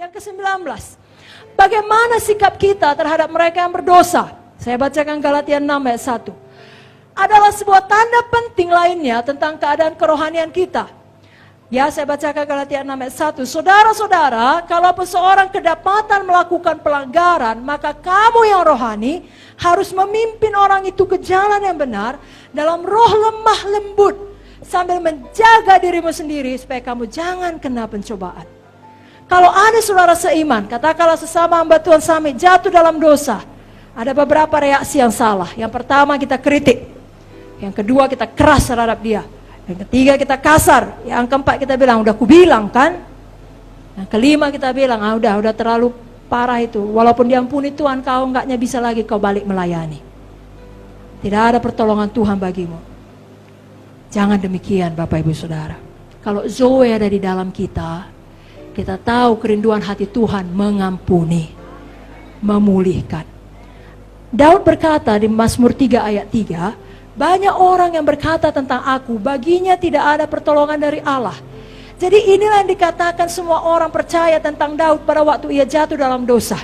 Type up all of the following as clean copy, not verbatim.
Yang ke-19, bagaimana sikap kita terhadap mereka yang berdosa? Saya bacakan Galatia 6 ayat 1. Adalah sebuah tanda penting lainnya tentang keadaan kerohanian kita. Ya, saya bacakan Galatia 6 ayat 1. Saudara-saudara, kalau seorang kedapatan melakukan pelanggaran, maka kamu yang rohani harus memimpin orang itu ke jalan yang benar dalam roh lemah lembut, sambil menjaga dirimu sendiri supaya kamu jangan kena pencobaan. Kalau ada saudara seiman, katakanlah sesama hamba Tuhan Sami jatuh dalam dosa, ada beberapa reaksi yang salah. Yang pertama, kita kritik. Yang kedua, kita keras terhadap dia. Yang ketiga, kita kasar. Yang keempat, kita bilang, udah kubilang kan. Yang kelima, kita bilang, udah terlalu parah itu. Walaupun diampuni Tuhan, kau enggaknya bisa lagi kau balik melayani. Tidak ada pertolongan Tuhan bagimu. Jangan demikian Bapak Ibu Saudara. Kalau Zoe ada di dalam kita tahu kerinduan hati Tuhan mengampuni, memulihkan. Daud berkata di Mazmur 3 ayat 3, banyak orang yang berkata tentang aku, baginya tidak ada pertolongan dari Allah. Jadi inilah yang dikatakan semua orang percaya tentang Daud pada waktu ia jatuh dalam dosa.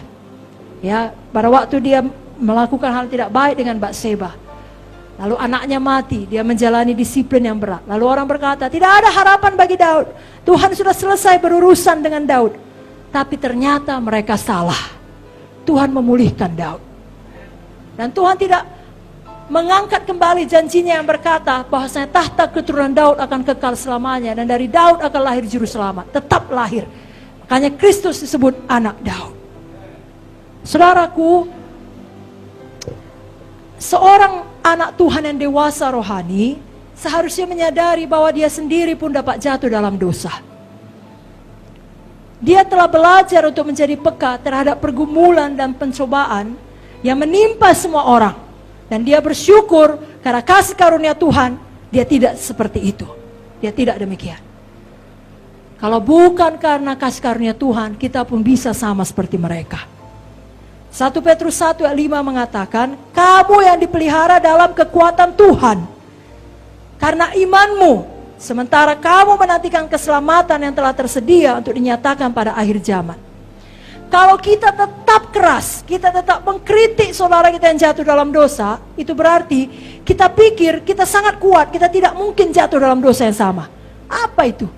Ya, pada waktu dia melakukan hal tidak baik dengan Batseba. Lalu anaknya mati, dia menjalani disiplin yang berat. Lalu orang berkata, tidak ada harapan bagi Daud. Tuhan sudah selesai berurusan dengan Daud. Tapi ternyata mereka salah. Tuhan memulihkan Daud. Dan Tuhan tidak mengangkat kembali janjinya yang berkata bahwasanya tahta keturunan Daud akan kekal selamanya. Dan dari Daud akan lahir juru selamat. Tetap lahir. Makanya Kristus disebut anak Daud. Saudaraku, seorang anak Tuhan yang dewasa rohani seharusnya menyadari bahwa dia sendiri pun dapat jatuh dalam dosa. Dia telah belajar untuk menjadi peka terhadap pergumulan dan pencobaan yang menimpa semua orang. Dan dia bersyukur karena kasih karunia Tuhan, dia tidak seperti itu. Dia tidak demikian. Kalau bukan karena kasih karunia Tuhan, kita pun bisa sama seperti mereka. 1 Petrus 1 ayat 5 mengatakan, kamu yang dipelihara dalam kekuatan Tuhan karena imanmu, sementara kamu menantikan keselamatan yang telah tersedia untuk dinyatakan pada akhir zaman. Kalau kita tetap keras, kita tetap mengkritik saudara kita yang jatuh dalam dosa, itu berarti kita pikir kita sangat kuat, kita tidak mungkin jatuh dalam dosa yang sama. Apa itu?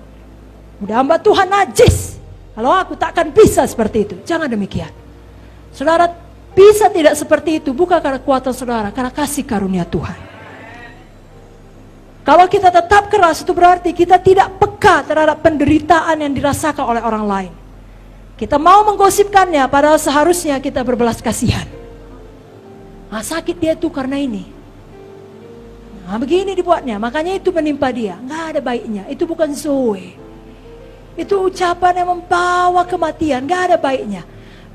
Udah hamba Tuhan najis, kalau aku takkan bisa seperti itu. Jangan demikian. Saudara bisa tidak seperti itu bukan karena kekuatan saudara, karena kasih karunia Tuhan. Kalau kita tetap keras, itu berarti kita tidak peka terhadap penderitaan yang dirasakan oleh orang lain. Kita mau menggosipkannya, padahal seharusnya kita berbelas kasihan. Sakit dia tuh karena ini. Begini dibuatnya, makanya itu menimpa dia. Nggak ada baiknya, itu bukan Zoe. Itu ucapan yang membawa kematian, nggak ada baiknya.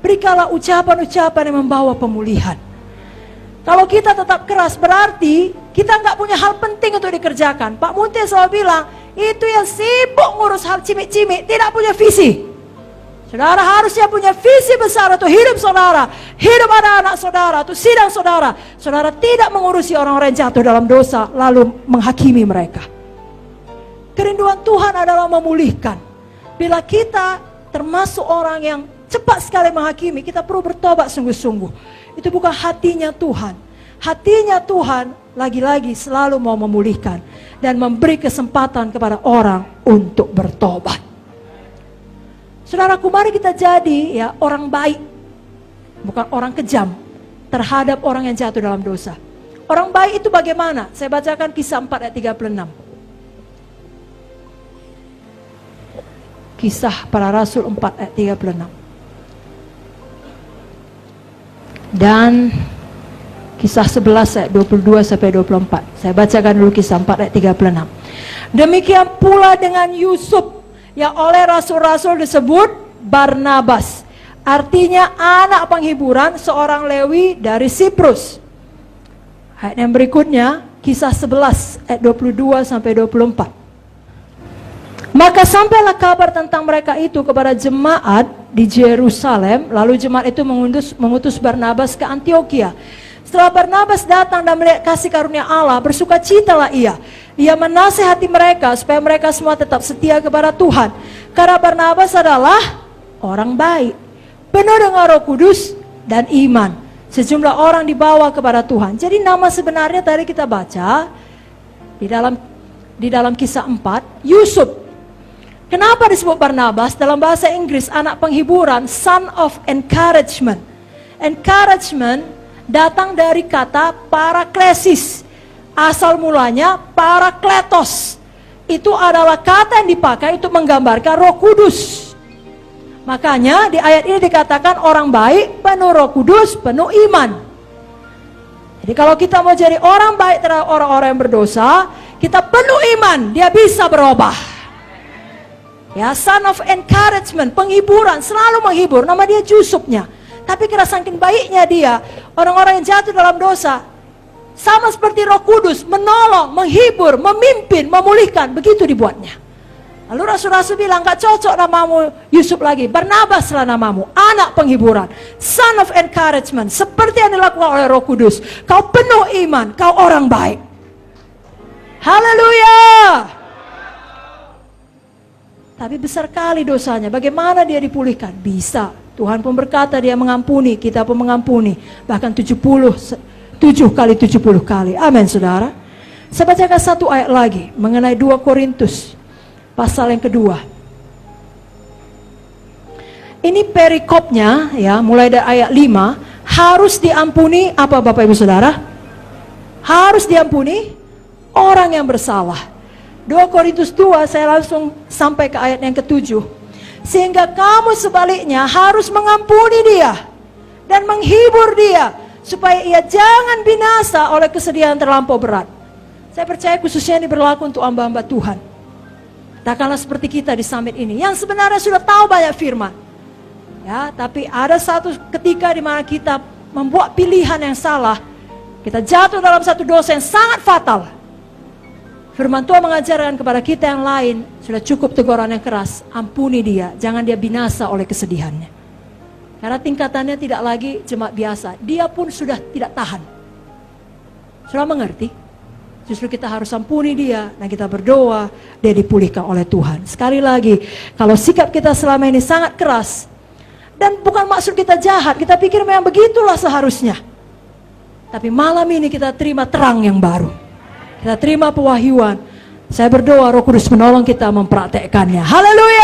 Berikanlah ucapan-ucapan yang membawa pemulihan. Kalau kita tetap keras, berarti kita nggak punya hal penting untuk dikerjakan. Pak Munte selalu bilang, itu yang sibuk ngurus hal cimik-cimik, tidak punya visi. Saudara harusnya punya visi besar untuk hidup saudara, hidup anak-anak saudara, untuk sidang saudara. Saudara tidak mengurusi orang-orang yang jatuh dalam dosa, lalu menghakimi mereka. Kerinduan Tuhan adalah memulihkan. Bila kita termasuk orang yang cepat sekali menghakimi, kita perlu bertobat sungguh-sungguh. Itu bukan hatinya Tuhan. Hatinya Tuhan lagi-lagi selalu mau memulihkan dan memberi kesempatan kepada orang untuk bertobat. Saudaraku, mari kita jadi orang baik, bukan orang kejam terhadap orang yang jatuh dalam dosa. Orang baik itu bagaimana? Saya bacakan Kisah 4 ayat 36. Kisah Para Rasul 4 ayat 36. Dan Kisah 11 ayat 22 sampai 24. Saya bacakan dulu Kisah 4 ayat 36. Demikian pula dengan Yusuf yang oleh rasul-rasul disebut Barnabas. Artinya anak penghiburan, seorang Lewi dari Siprus. Ayat yang berikutnya Kisah 11 ayat 22 sampai 24. Maka sampailah kabar tentang mereka itu kepada jemaat di Yerusalem. Lalu jemaat itu mengutus Barnabas ke Antioquia. Setelah Barnabas datang dan melihat kasih karunia Allah, bersukacitalah ia. Ia menasihati mereka supaya mereka semua tetap setia kepada Tuhan. Karena Barnabas adalah orang baik, penuh dengan Roh Kudus dan iman. Sejumlah orang dibawa kepada Tuhan. Jadi nama sebenarnya tadi kita baca di dalam kisah 4, Yusuf. Kenapa disebut Barnabas? Dalam bahasa Inggris, anak penghiburan, son of encouragement. Encouragement datang dari kata paraklesis. Asal mulanya parakletos. Itu adalah kata yang dipakai untuk menggambarkan Roh Kudus. Makanya di ayat ini dikatakan orang baik, penuh Roh Kudus, penuh iman. Jadi kalau kita mau jadi orang baik terhadap orang-orang yang berdosa, kita penuh iman, dia bisa berubah. Ya, son of encouragement, penghiburan, selalu menghibur, nama dia Yusufnya. Tapi karena saking baiknya dia, orang-orang yang jatuh dalam dosa, sama seperti Roh Kudus, menolong, menghibur, memimpin, memulihkan, begitu dibuatnya. Lalu rasul-rasul bilang, gak cocok namamu Yusuf lagi, Barnabas lah namamu, anak penghiburan, son of encouragement, seperti yang dilakukan oleh Roh Kudus. Kau penuh iman, kau orang baik. Haleluya. Tapi besar kali dosanya, bagaimana dia dipulihkan? Bisa, Tuhan pun berkata dia mengampuni, kita pun mengampuni, bahkan 7 kali 70 kali. Amin saudara. Saya bacakan satu ayat lagi mengenai 2 Korintus pasal yang kedua. Ini perikopnya ya, mulai dari ayat 5. Harus diampuni apa Bapak Ibu Saudara? Harus diampuni orang yang bersalah. 2 Korintus 2, saya langsung sampai ke ayat yang ke-7. Sehingga kamu sebaliknya harus mengampuni dia dan menghibur dia, supaya ia jangan binasa oleh kesedihan terlampau berat. Saya percaya khususnya ini berlaku untuk hamba-hamba Tuhan. Katakanlah seperti kita di summit ini, yang sebenarnya sudah tahu banyak firman. Ya, tapi ada satu ketika di mana kita membuat pilihan yang salah, kita jatuh dalam satu dosa yang sangat fatal. Firman Tuhan mengajarkan kepada kita yang lain, sudah cukup teguran yang keras, ampuni dia, jangan dia binasa oleh kesedihannya. Karena tingkatannya tidak lagi jemaat biasa, dia pun sudah tidak tahan. Sudah mengerti? Justru kita harus ampuni dia dan kita berdoa, dia dipulihkan oleh Tuhan. Sekali lagi, kalau sikap kita selama ini sangat keras, dan bukan maksud kita jahat, kita pikir memang begitulah seharusnya. Tapi malam ini kita terima terang yang baru. Kita terima pewahyuan. Saya berdoa Roh Kudus menolong kita mempraktekkannya. Haleluya!